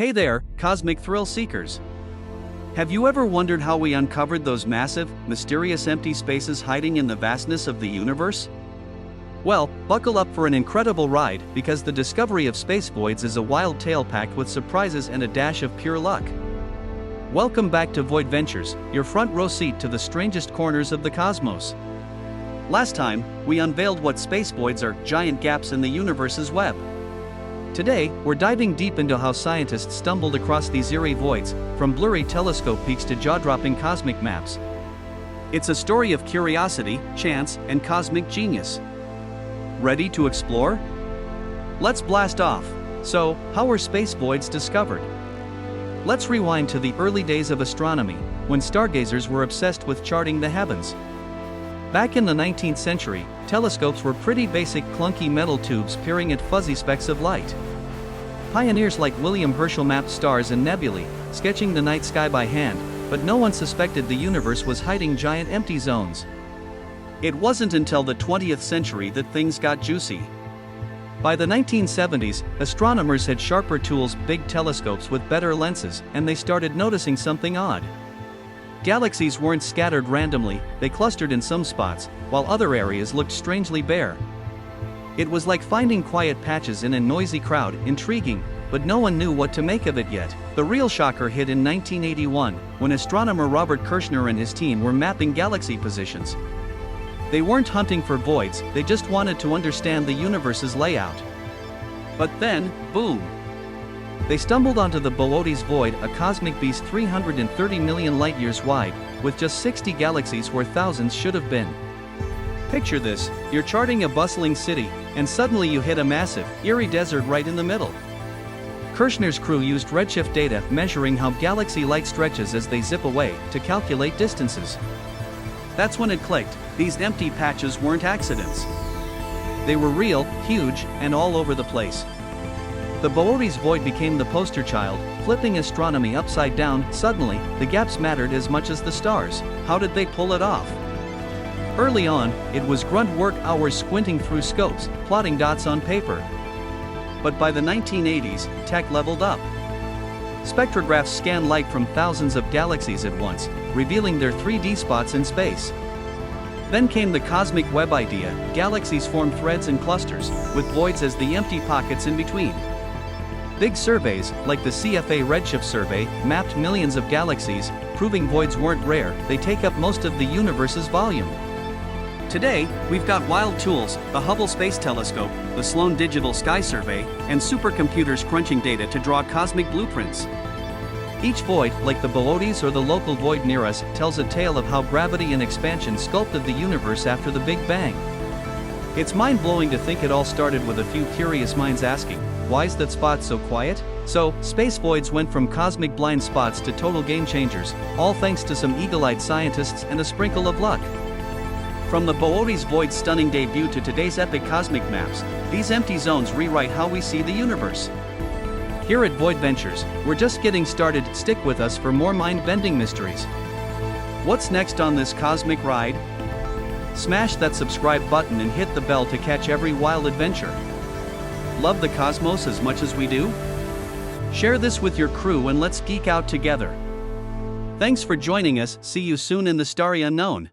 Hey there, cosmic thrill seekers. Have you ever wondered how we uncovered those massive, mysterious empty spaces hiding in the vastness of the universe? Well, buckle up for an incredible ride, because the discovery of space voids is a wild tale packed with surprises and a dash of pure luck. Welcome back to VoidVentures, your front row seat to the strangest corners of the cosmos. Last time, we unveiled what space voids are, giant gaps in the universe's web. Today, we're diving deep into how scientists stumbled across these eerie voids, from blurry telescope peaks to jaw-dropping cosmic maps. It's a story of curiosity, chance, and cosmic genius. Ready to explore? Let's blast off. So, how were space voids discovered? Let's rewind to the early days of astronomy, when stargazers were obsessed with charting the heavens. Back in the 19th century, telescopes were pretty basic clunky metal tubes peering at fuzzy specks of light. Pioneers like William Herschel mapped stars and nebulae, sketching the night sky by hand, but no one suspected the universe was hiding giant empty zones. It wasn't until the 20th century that things got juicy. By the 1970s, astronomers had sharper tools, big telescopes with better lenses, and they started noticing something odd. Galaxies weren't scattered randomly, they clustered in some spots, while other areas looked strangely bare. It was like finding quiet patches in a noisy crowd, intriguing, but no one knew what to make of it yet. The real shocker hit in 1981, when astronomer Robert Kirshner and his team were mapping galaxy positions. They weren't hunting for voids, they just wanted to understand the universe's layout. But then, boom! They stumbled onto the Boötes void, a cosmic beast 330 million light-years wide, with just 60 galaxies where thousands should have been. Picture this, you're charting a bustling city, and suddenly you hit a massive, eerie desert right in the middle. Kirshner's crew used redshift data measuring how galaxy light stretches as they zip away, to calculate distances. That's when it clicked, these empty patches weren't accidents. They were real, huge, and all over the place. The Boötes void became the poster child, flipping astronomy upside down. Suddenly, the gaps mattered as much as the stars. How did they pull it off? Early on, it was grunt work hours squinting through scopes, plotting dots on paper. But by the 1980s, tech leveled up. Spectrographs scan light from thousands of galaxies at once, revealing their 3D spots in space. Then came the cosmic web idea. Galaxies form threads and clusters, with voids as the empty pockets in between. Big surveys, like the CFA Redshift survey, mapped millions of galaxies, proving voids weren't rare, they take up most of the universe's volume. Today, we've got wild tools, the Hubble Space Telescope, the Sloan Digital Sky Survey, and supercomputers crunching data to draw cosmic blueprints. Each void, like the Boötes or the local void near us, tells a tale of how gravity and expansion sculpted the universe after the Big Bang. It's mind-blowing to think it all started with a few curious minds asking, why is that spot so quiet? So, space voids went from cosmic blind spots to total game changers, all thanks to some eagle-eyed scientists and a sprinkle of luck. From the Boötes void's stunning debut to today's epic cosmic maps, these empty zones rewrite how we see the universe. Here at VoidVentures, we're just getting started. Stick with us for more mind-bending mysteries. What's next on this cosmic ride? Smash that subscribe button and hit the bell to catch every wild adventure. Love the cosmos as much as we do? Share this with your crew and let's geek out together. Thanks for joining us, see you soon in the starry unknown.